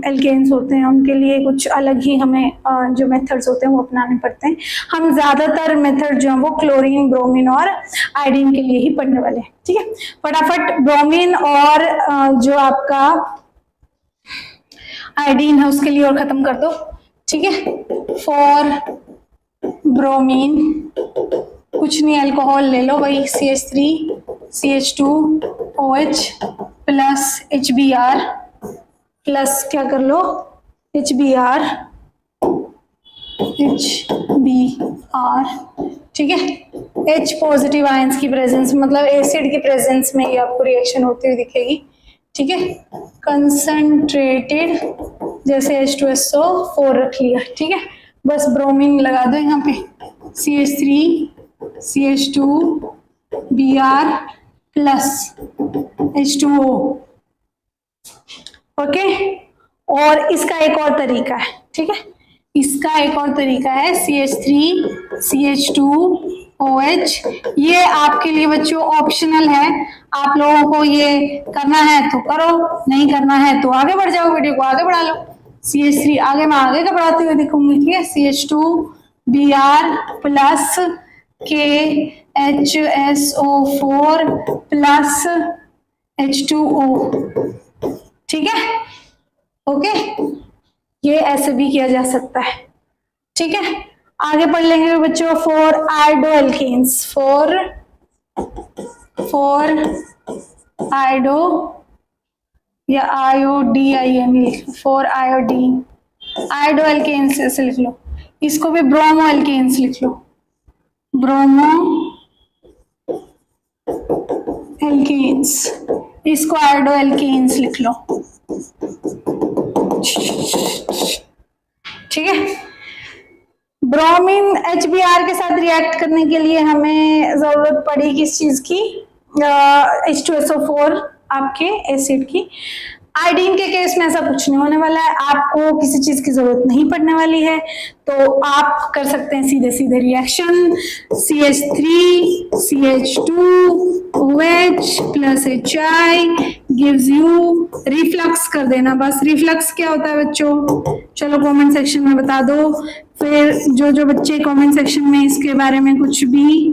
एल्केन्स होते हैं उनके लिए कुछ अलग ही हमें जो मेथड्स होते हैं वो अपनाने पड़ते हैं। हम ज्यादातर मेथड जो है वो क्लोरीन, ब्रोमीन और आयोडीन के लिए ही पढ़ने वाले हैं, ठीक है। फटाफट ब्रोमीन और जो आपका आयोडीन है उसके लिए और खत्म कर दो, ठीक है। फॉर ब्रोमीन कुछ नहीं, अल्कोहल ले लो भाई, CH3, CH2OH plus HBr plus क्या कर लो, HBr, ठीक है। H पॉजिटिव आयंस की प्रेजेंस, मतलब एसिड की प्रेजेंस में ये आपको रिएक्शन होती हुई दिखेगी, ठीक है। कंसंट्रेटेड जैसे H2SO4 रख लिया, ठीक है। बस ब्रोमीन लगा दो यहाँ पे, CH3, CH2Br plus H2O, okay. और इसका एक और तरीका है, ठीक है, इसका एक और तरीका है CH3, CH2OH। ये आपके लिए बच्चों ऑप्शनल है, आप लोगों को ये करना है तो करो, नहीं करना है तो आगे बढ़ जाओ, वीडियो को आगे बढ़ा लो। CH3 आगे मैं आगे का बढ़ाते हुए दिखूंगी, ठीक है। CH2Br plus K HSO4 plus H2O, ठीक है, ओके, ये ऐसे भी किया जा सकता है, ठीक है। आगे पढ़ लेंगे बच्चों 4 आयोडोएल्केन्स, 4 आयोडो या IODIN, 4 आयोडीन, आयोडोएल्केन्स ऐसे लिख लो, इसको भी ब्रोमोएल्केन्स लिख लो, ब्रोमो एल्केन्स, इसको आयोडोएल्केन्स लिख लो, ठीक है। ब्रोमीन HBr के साथ रिएक्ट करने के लिए हमें जरूरत पड़ी किस चीज की, H2SO4 आपके एसिड की। आयोडीन के केस में ऐसा कुछ नहीं होने वाला है, आपको किसी चीज की जरूरत नहीं पड़ने वाली है, तो आप कर सकते हैं सीधे सीधे reaction, CH3 CH2 OH plus HI gives you, reflux कर देना बस। रिफ्लक्स क्या होता है बच्चों, चलो कमेंट सेक्शन में बता दो, फिर जो बच्चे कमेंट सेक्शन में इसके बारे में कुछ भी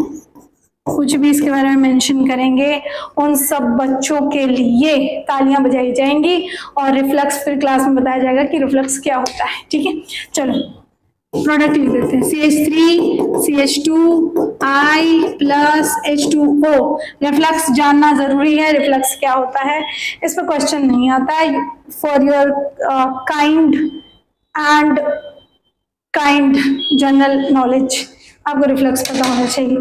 इसके बारे में मेंशन करेंगे, उन सब बच्चों के लिए तालियां बजाई जाएंगी और रिफ्लक्स फिर क्लास में बताया जाएगा कि रिफ्लक्स क्या होता है, ठीक है। चलो प्रोडक्ट लिख देते हैं, CH3 CH2 I plus H2O। Reflux जानना जरूरी है, रिफ्लक्स क्या होता है, इस पर क्वेश्चन नहीं आता है, for your kind general knowledge आपको रिफ्लक्स पता होना चाहिए।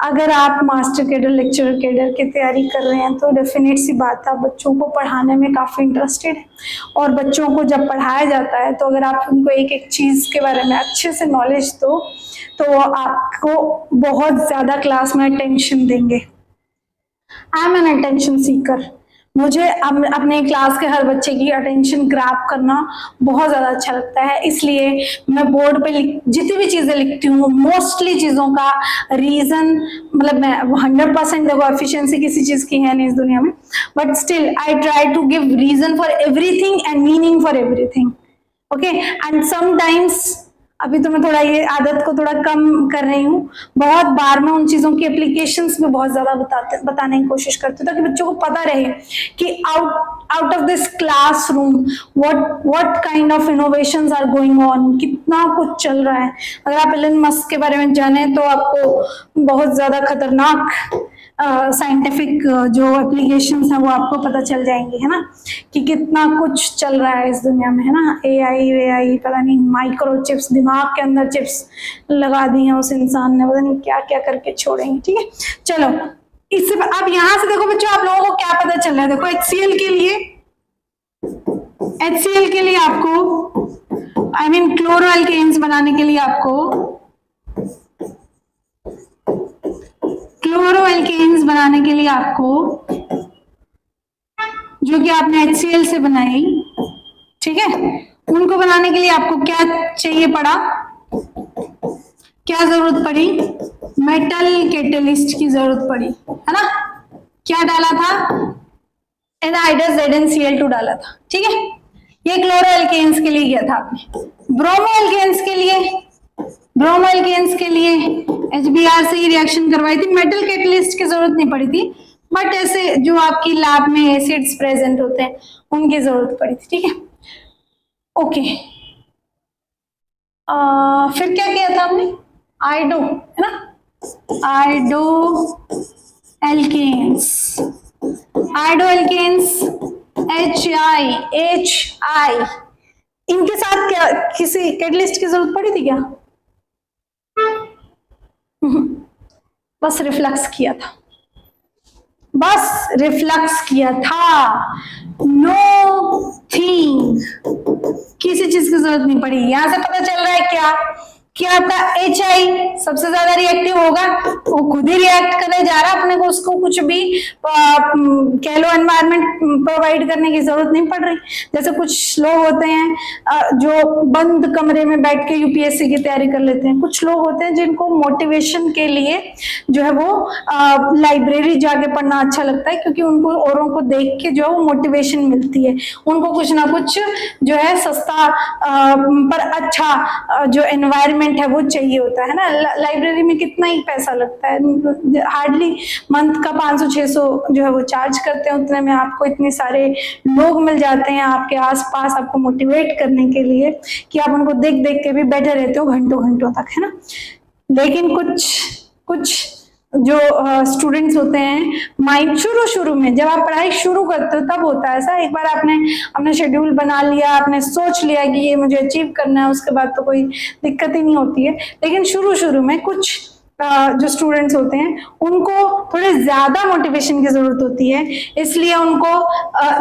अगर आप मास्टर कैडर लेक्चरर कैडर की तैयारी कर रहे हैं तो डेफिनेट सी बात है, बच्चों को पढ़ाने में काफ़ी इंटरेस्टेड है, और बच्चों को जब पढ़ाया जाता है तो अगर आप उनको एक एक चीज़ के बारे में अच्छे से नॉलेज दो तो आपको बहुत ज़्यादा क्लास में अटेंशन देंगे। I am an attention seeker, मुझे अपने क्लास के हर बच्चे की अटेंशन ग्रैब करना बहुत ज़्यादा अच्छा लगता है, इसलिए मैं बोर्ड पे जितनी भी चीज़ें लिखती हूँ मोस्टली चीज़ों का रीज़न, मतलब मैं 100% देखो एफिशिएंसी किसी चीज़ की है नहीं इस दुनिया में, but still I try to give reason for everything and meaning for everything, okay. And sometimes अभी तो मैं थोड़ा ये आदत को थोड़ा कम कर रही हूँ, बहुत बार मैं उन चीज़ों की एप्लीकेशंस में बहुत ज़्यादा बताने की कोशिश करती हूँ ताकि बच्चों को पता रहे कि out of this classroom what kind of innovations are going on, कितना कुछ चल रहा है। अगर आप एलन मस्क के बारे में जाने तो आपको बहुत ज़्यादा खतरनाक साइंटिफिक जो एप्लीकेशंस हैं वो आपको पता चल जाएंगे, है ना, कि कितना कुछ चल रहा है इस दुनिया में, है ना। AI पता नहीं, माइक्रो चिप्स, दिमाग के अंदर चिप्स लगा दी हैं उस इंसान ने, पता नहीं क्या क्या करके छोड़ेंगे, ठीक है। चलो इससे अब यहाँ से देखो बच्चों, आप लोगों को क्या पता चल रहा है, देखो HCl के लिए आपको आई मीन क्लोरोएल्केन्स बनाने के लिए आपको जो कि आपने HCl से बनाई, ठीक है, उनको बनाने के लिए आपको क्या चाहिए पड़ा, क्या जरूरत पड़ी, मेटल कैटलिस्ट की जरूरत पड़ी, है ना। क्या डाला था, एनाइडस ZnCl2 डाला था, ठीक है। ये क्लोरोएल्केन्स के लिए किया था आपने। ब्रोमोएल्केन्स के लिए HBr से ही रिएक्शन करवाई थी, मेटल कैटलिस्ट की जरूरत नहीं पड़ी थी, बट ऐसे जो आपकी लैब में एसिड्स प्रेजेंट होते हैं उनकी जरूरत पड़ी थी, ठीक है, ओके। फिर क्या किया था हमने, आयोडो, है ना, आयोडोएल्केन्स HI, इनके साथ क्या किसी कैटलिस्ट की जरूरत पड़ी थी क्या, बस रिफ्लक्स किया था, नोथिंग, किसी चीज की जरूरत नहीं पड़ी। यहां से पता चल रहा है क्या कि आपका HI सबसे ज्यादा रिएक्टिव होगा, वो खुद ही रिएक्ट करने जा रहा है, अपने को उसको कुछ भी कह लो एनवायरनमेंट प्रोवाइड करने की जरूरत नहीं पड़ रही। जैसे कुछ लोग होते हैं जो बंद कमरे में बैठ के UPSC की तैयारी कर लेते हैं, कुछ लोग होते हैं जिनको मोटिवेशन के लिए जो है वो लाइब्रेरी जाके पढ़ना अच्छा लगता है, क्योंकि उनको औरों को देख के जो है वो मोटिवेशन मिलती है, उनको कुछ ना कुछ जो है सस्ता पर अच्छा जो एनवायरनमेंट रेंट है वो चाहिए होता है ना। लाइब्रेरी में कितना ही पैसा लगता है, हार्डली मंथ का 500-600 जो है वो चार्ज करते हैं, उतने में आपको इतने सारे लोग मिल जाते हैं आपके आसपास आपको मोटिवेट करने के लिए कि आप उनको देख देख के भी बैठे रहते हो घंटों घंटों तक, है ना। लेकिन कुछ जो स्टूडेंट्स होते हैं, माइंड शुरू में जब आप पढ़ाई शुरू करते हो तब होता है ऐसा, एक बार आपने अपना शेड्यूल बना लिया, आपने सोच लिया कि ये मुझे अचीव करना है, उसके बाद तो कोई दिक्कत ही नहीं होती है। लेकिन शुरू में कुछ जो स्टूडेंट्स होते हैं उनको थोड़े ज्यादा मोटिवेशन की जरूरत होती है, इसलिए उनको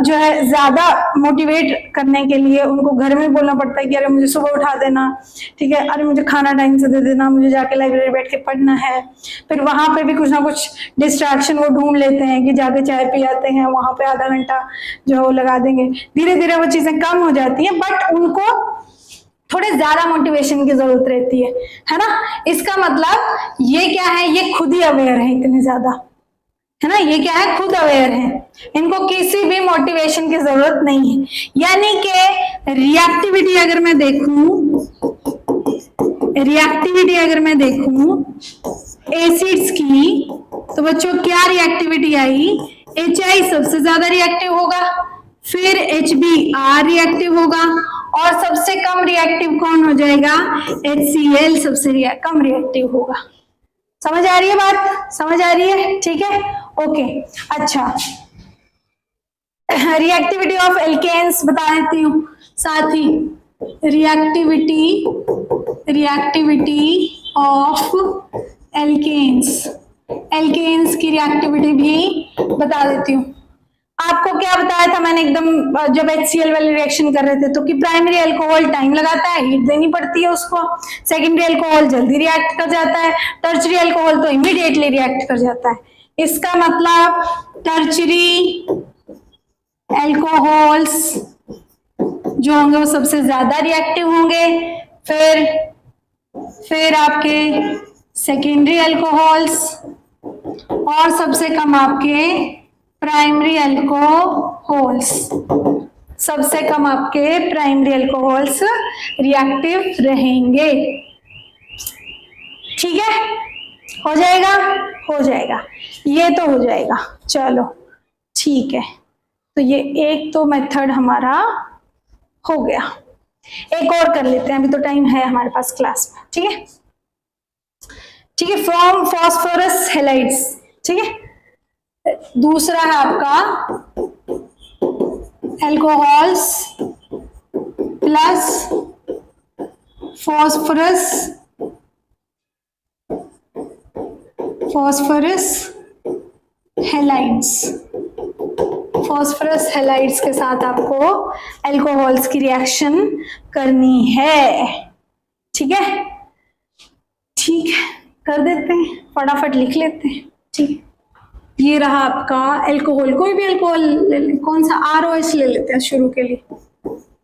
जो है ज्यादा मोटिवेट करने के लिए उनको घर में बोलना पड़ता है कि अरे मुझे सुबह उठा देना, ठीक है, अरे मुझे खाना टाइम से दे देना, मुझे जाके लाइब्रेरी बैठ के पढ़ना है। फिर वहां पे भी कुछ ना कुछ डिस्ट्रैक्शन वो ढूंढ लेते हैं कि जाके चाय पी आते हैं, वहां पे आधा घंटा जो है वो लगा देंगे। धीरे धीरे वो चीजें कम हो जाती है, बट उनको थोड़े ज्यादा मोटिवेशन की जरूरत रहती है ना। इसका मतलब ये क्या है, ये खुद ही अवेयर है इतने ज्यादा, है ना, ये क्या है, खुद अवेयर है, इनको किसी भी मोटिवेशन की जरूरत नहीं है। यानी कि रिएक्टिविटी अगर मैं देखूं एसिड्स की, तो बच्चों क्या रिएक्टिविटी आई, HI सबसे ज्यादा रिएक्टिव होगा, फिर HBr रिएक्टिव होगा, और सबसे कम रिएक्टिव कौन हो जाएगा, HCl सबसे कम रिएक्टिव होगा। समझ आ रही है बात, समझ आ रही है, ठीक है, ओके। अच्छा, रिएक्टिविटी ऑफ एल्केन्स बता देती हूँ साथ ही, रिएक्टिविटी ऑफ एल्केन्स की रिएक्टिविटी भी बता देती हूँ। आपको क्या बताया था मैंने एकदम जब HCl वाले रिएक्शन कर रहे थे तो कि प्राइमरी अल्कोहल टाइम लगाता है, हीट देनी पड़ती है उसको, सेकेंडरी अल्कोहल जल्दी रिएक्ट कर जाता है, टर्शरी अल्कोहल तो इमीडिएटली रिएक्ट कर जाता है। इसका मतलब टर्शरी अल्कोहल्स जो होंगे वो सबसे ज्यादा रिएक्टिव होंगे, फिर आपके सेकेंडरी अल्कोहल्स, और सबसे कम आपके प्राइमरी अल्कोहल्स, सबसे कम आपके प्राइमरी अल्कोहल्स रिएक्टिव रहेंगे। ठीक है, हो जाएगा, ये तो हो जाएगा। चलो ठीक है, तो ये एक तो मेथड हमारा हो गया, एक और कर लेते हैं, अभी तो टाइम है हमारे पास क्लास में। ठीक है, फ्रॉम फॉस्फोरस हैलाइड्स, ठीक है। दूसरा है आपका अल्कोहल्स प्लस फॉस्फोरस हैलाइड्स के साथ आपको अल्कोहल्स की रिएक्शन करनी है। ठीक है, कर देते हैं, फटाफट लिख लेते हैं। ठीक, ये रहा आपका अल्कोहल, कोई भी अल्कोहल, कौन सा, ROH ले लेते हैं शुरू के लिए,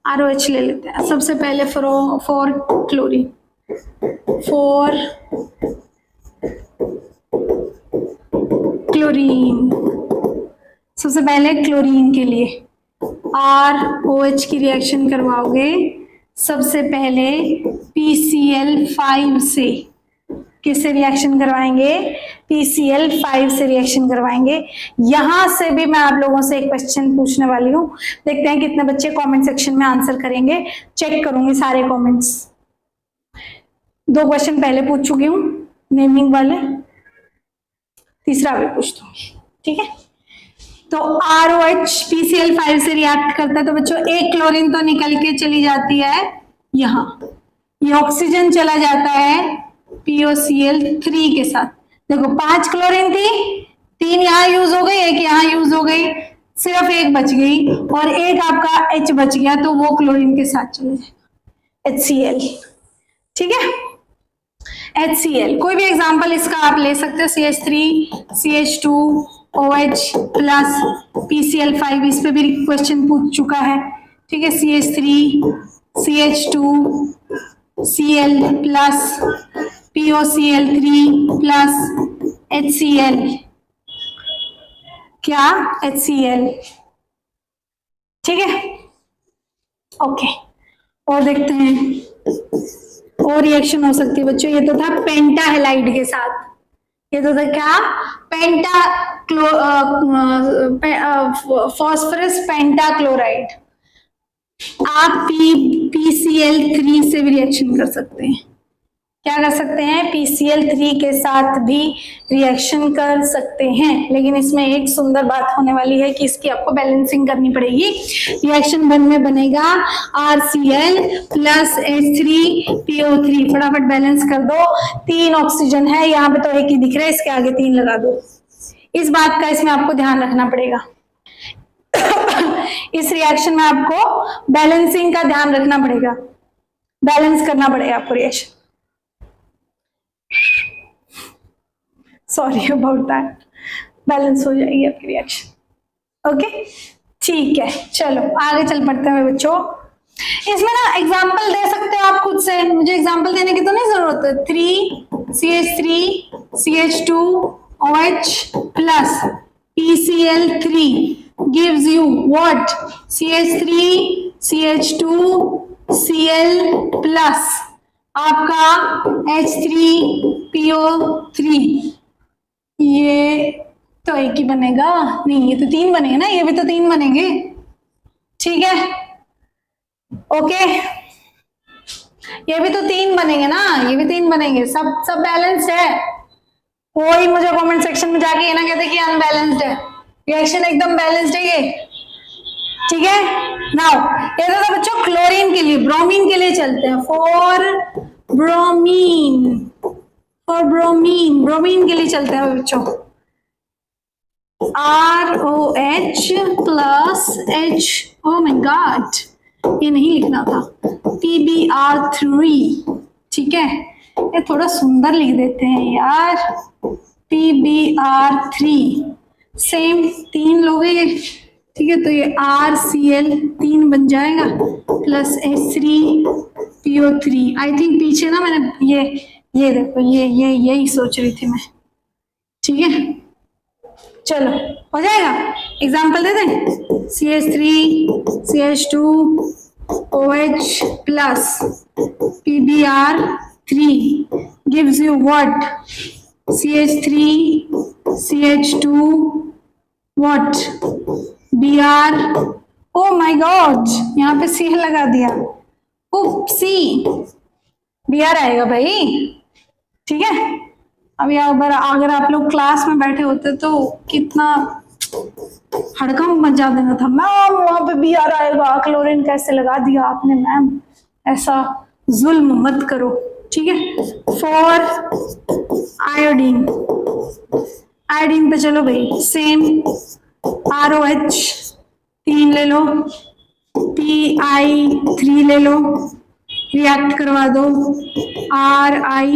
ROH ले लेते हैं। सबसे पहले फॉर क्लोरीन, सबसे पहले क्लोरीन के लिए ROH की रिएक्शन करवाओगे, सबसे पहले PCl5 से, किससे रिएक्शन करवाएंगे, PCl5 से रिएक्शन करवाएंगे। यहां से भी मैं आप लोगों से एक क्वेश्चन पूछने वाली हूँ, देखते हैं कितने बच्चे कमेंट सेक्शन में आंसर करेंगे। चेक करूंगी सारे कमेंट्स, 2 क्वेश्चन पहले पूछ चुकी हूँ नेमिंग वाले, तीसरा भी पूछ दूंगी। ठीक है, तो ROH PCl5 से रिएक्ट करता है, तो बच्चों एक क्लोरीन तो निकल के चली जाती है, यहाँ ये ऑक्सीजन चला जाता है POCl3 के साथ। देखो 5 क्लोरीन थी, 3 यहाँ यूज हो गई, 1 यहाँ यूज हो गई, सिर्फ 1 बच गई, और 1 आपका H बच गया, तो वो क्लोरीन के साथ चले जाएगा HCl। ठीक है, HCl, कोई भी एग्जांपल इसका आप ले सकते हो, CH3 CH2OH प्लस PCl5, इस पे भी क्वेश्चन पूछ चुका है। ठीक है, CH3 CH2 Cl plus POCl3 plus HCl, क्या HCl। ठीक है, ओके, और देखते हैं और रिएक्शन हो सकती है बच्चों। ये तो था पेंटा हैलाइड के साथ, ये तो था क्या, पेंटा फॉस्फोरस पेंटा क्लोराइड। आप PCl3 से भी रिएक्शन कर सकते हैं। क्या कर सकते हैं, PCl3 के साथ भी रिएक्शन कर सकते हैं, लेकिन इसमें एक सुंदर बात होने वाली है कि इसकी आपको बैलेंसिंग करनी पड़ेगी। रिएक्शन 1 में बनेगा RCl प्लस H3PO3। फटाफट बैलेंस कर दो, 3 ऑक्सीजन है, यहाँ पे तो एक ही दिख रहा है, इसके आगे 3 लगा दो। इस बात का इसमें आपको ध्यान रखना पड़ेगा। इस रिएक्शन में आपको बैलेंसिंग का ध्यान रखना पड़ेगा, बैलेंस करना पड़ेगा आपको reaction. Sorry about that, balance हो जाएगी आपकी रिएक्शन। ओके ठीक है, चलो आगे चल पड़ते हैं बच्चों। इसमें ना एग्जांपल दे सकते हो आप खुद से, मुझे एग्जांपल देने की तो नहीं जरूरत है। 3CH3CH2OH plus PCl3 gives you what? CH3CH2Cl plus आपका H3PO3। ये तो एक ही बनेगा, नहीं ये तो 3 बनेंगे ना, ये भी तो 3 बनेंगे, ठीक है ओके। ये भी तो 3 बनेंगे ना, ये भी 3 बनेंगे, सब बैलेंस्ड है। कोई मुझे कमेंट सेक्शन में जाके ये ना कहते कि अनबैलेंस्ड है, रिएक्शन एकदम बैलेंस्ड है ये, ठीक है। नाउ ये तो बच्चों क्लोरीन के लिए, ब्रोमीन के लिए चलते हैं। फॉर ब्रोमीन के लिए चलते हैं बच्चों। ROH plus H, oh my God ये नहीं लिखना था, PBr3, ठीक है, ये थोड़ा सुंदर लिख देते हैं यार, PBr3 सेम 3 लोगे ये, ठीक है, तो ये RCl3 बन जाएगा प्लस H3PO3। आई थिंक पीछे ना मैंने ये देखो यही सोच रही थी मैं, ठीक है चलो हो जाएगा। एग्जाम्पल दे दें, CH3CH2OH plus PBr3 gives you what? CH3CH2 what? Br, oh my god यहाँ पे C लगा दिया, सी Br आएगा भाई, ठीक है। अभी अगर आप लोग क्लास में बैठे होते तो कितना हड़कंप मचा देना था, मैम वहां पे Br आएगा, क्लोरीन कैसे लगा दिया आपने मैम, ऐसा जुल्म मत करो, ठीक है। फॉर आयोडीन पे चलो भाई, सेम ROH 3 ले लो, Pi3 ले लो, रिएक्ट करवा दो, Ri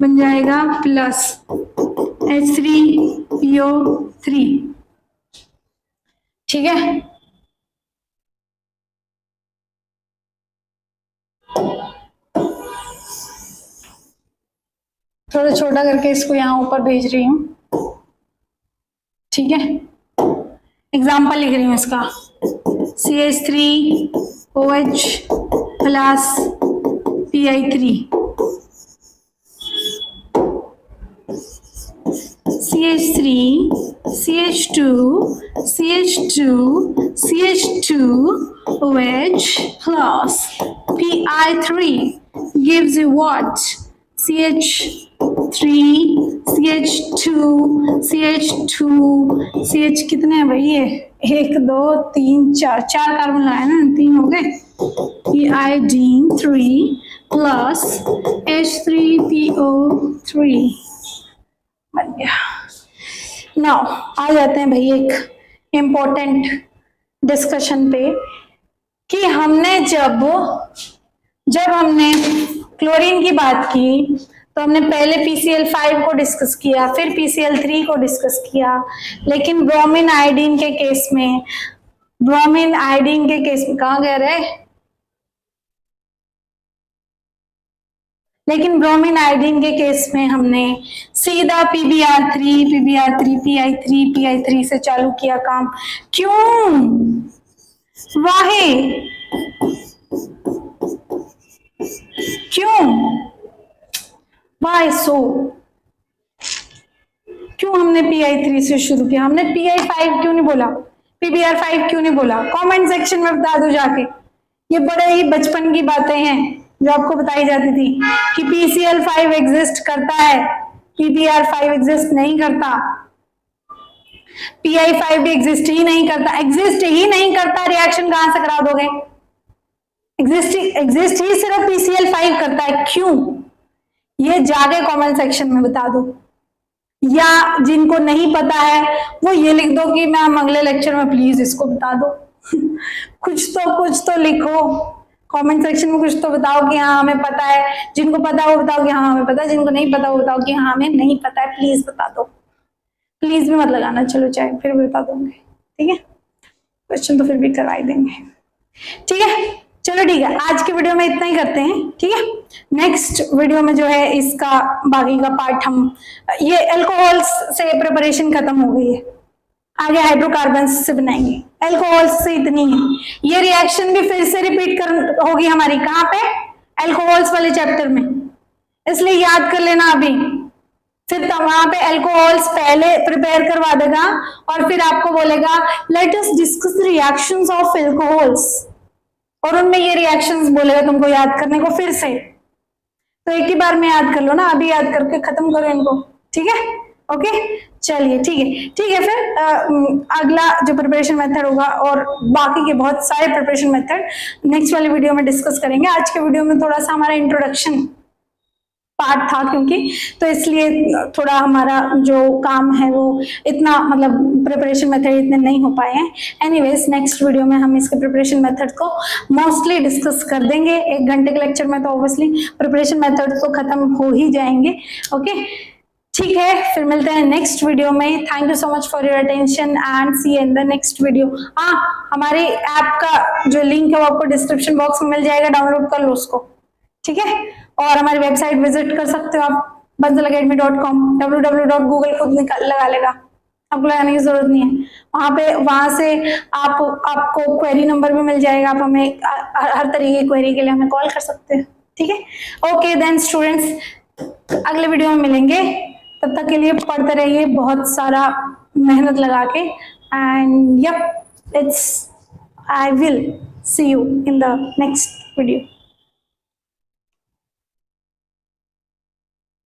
बन जाएगा प्लस H3PO3, ठीक है। थोड़ा छोटा करके इसको यहाँ ऊपर भेज रही हूँ, ठीक है। एग्जाम्पल लिख रही हूँ इसका, CH3OH plus Pi3, CH3 CH2 CH2OH plus Pi3 gives you what? CH कितने हैं भाई ये, 1 2 3 4 कार्बन लगाए ना, 3 हो गए। Iodine 3 प्लस H3PO3 बन गया। नाउ आ जाते हैं भाई एक इम्पोर्टेंट डिस्कशन पे कि हमने जब हमने क्लोरीन की बात की तो हमने पहले PCl5 को डिस्कस किया, फिर PCl3 को डिस्कस किया, लेकिन ब्रोमीन आयोडीन के केस में कहाँ गए रहे, लेकिन ब्रोमीन आयोडीन के केस में हमने सीधा PBr3 Pi3 से चालू किया काम। क्यों? वाहे क्यों? वाई सो? क्यों हमने PI3 से शुरू किया? हमने PI5 क्यों नहीं बोला? PBR5 क्यों नहीं बोला? कमेंट सेक्शन में बता दो जाके। ये बड़े ही बचपन की बातें हैं जो आपको बताई जाती थी कि PCL5 एग्जिस्ट करता है, PBR5 एग्जिस्ट नहीं करता, PI5 भी एग्जिस्ट ही नहीं करता। एग्जिस्ट ही नहीं करता, रिएक्शन कहां से करा दोगे? एग्जिस्ट ही सिर्फ PCL5 करता है। क्यों? ये जाके कमेंट सेक्शन में बता दो, या जिनको नहीं पता है वो ये लिख दो कि मैम अगले लेक्चर में प्लीज इसको बता दो। कुछ तो लिखो कमेंट सेक्शन में, कुछ तो बताओ कि हाँ हमें पता है। जिनको पता है वो बताओ कि हाँ हमें पता है, जिनको नहीं पता वो बताओ कि हाँ हमें नहीं पता है, प्लीज बता दो। प्लीज भी मत लगाना, चलो चाहे फिर भी बता दूंगे, ठीक है? क्वेश्चन तो फिर भी करवाई देंगे, ठीक है? चलो ठीक है, आज के वीडियो में इतना ही करते हैं, ठीक है? नेक्स्ट वीडियो में जो है इसका बाकी का पार्ट हम, ये अल्कोहल्स से प्रिपरेशन खत्म हो गई है, आगे हाइड्रोकार्बन्स से बनाएंगे। अल्कोहल्स से इतनी है। ये रिएक्शन भी फिर से रिपीट होगी हमारी, कहाँ पे? अल्कोहल्स वाले चैप्टर में, इसलिए याद कर लेना अभी। फिर वहां पे अल्कोहल्स पहले प्रिपेयर करवा देगा और फिर आपको बोलेगा let us discuss reactions of alcohols, और उनमें ये रिएक्शंस बोलेगा तुमको याद करने को फिर से। तो एक ही बार में याद कर लो ना, अभी याद करके खत्म करो इनको, ठीक है? ओके चलिए ठीक है। फिर अगला जो प्रिपरेशन मेथड होगा और बाकी के बहुत सारे प्रिपरेशन मेथड नेक्स्ट वाली वीडियो में डिस्कस करेंगे। आज के वीडियो में थोड़ा सा हमारा इंट्रोडक्शन पार्ट था, क्योंकि तो इसलिए थोड़ा हमारा जो काम है वो इतना, मतलब प्रिपरेशन मेथड इतने नहीं हो पाए हैं। एनीवेज नेक्स्ट वीडियो में हम इसके प्रिपरेशन मेथड को मोस्टली डिस्कस कर देंगे। 1 घंटे के लेक्चर में तो ऑब्वियसली प्रिपरेशन मेथड तो खत्म हो ही जाएंगे। ओके ठीक है, फिर मिलते हैं नेक्स्ट वीडियो में। Thank you so much for your attention and see you in the next video. हाँ, हमारी ऐप का जो लिंक है वो आपको डिस्क्रिप्शन बॉक्स में मिल जाएगा, डाउनलोड कर लो उसको, ठीक है? और हमारी वेबसाइट विजिट कर सकते हो आप bansalacademy.com। www खुद लगा लेगा, आपको लगाने की जरूरत नहीं है। वहां से आपको क्वेरी नंबर भी मिल जाएगा, आप हमें हर तरीके की क्वेरी के लिए हमें कॉल कर सकते हैं, ठीक है? ओके देन स्टूडेंट्स, अगले वीडियो में मिलेंगे, तब तक के लिए पढ़ते रहिए बहुत सारा मेहनत लगा के। And yup, I will see you in the next video.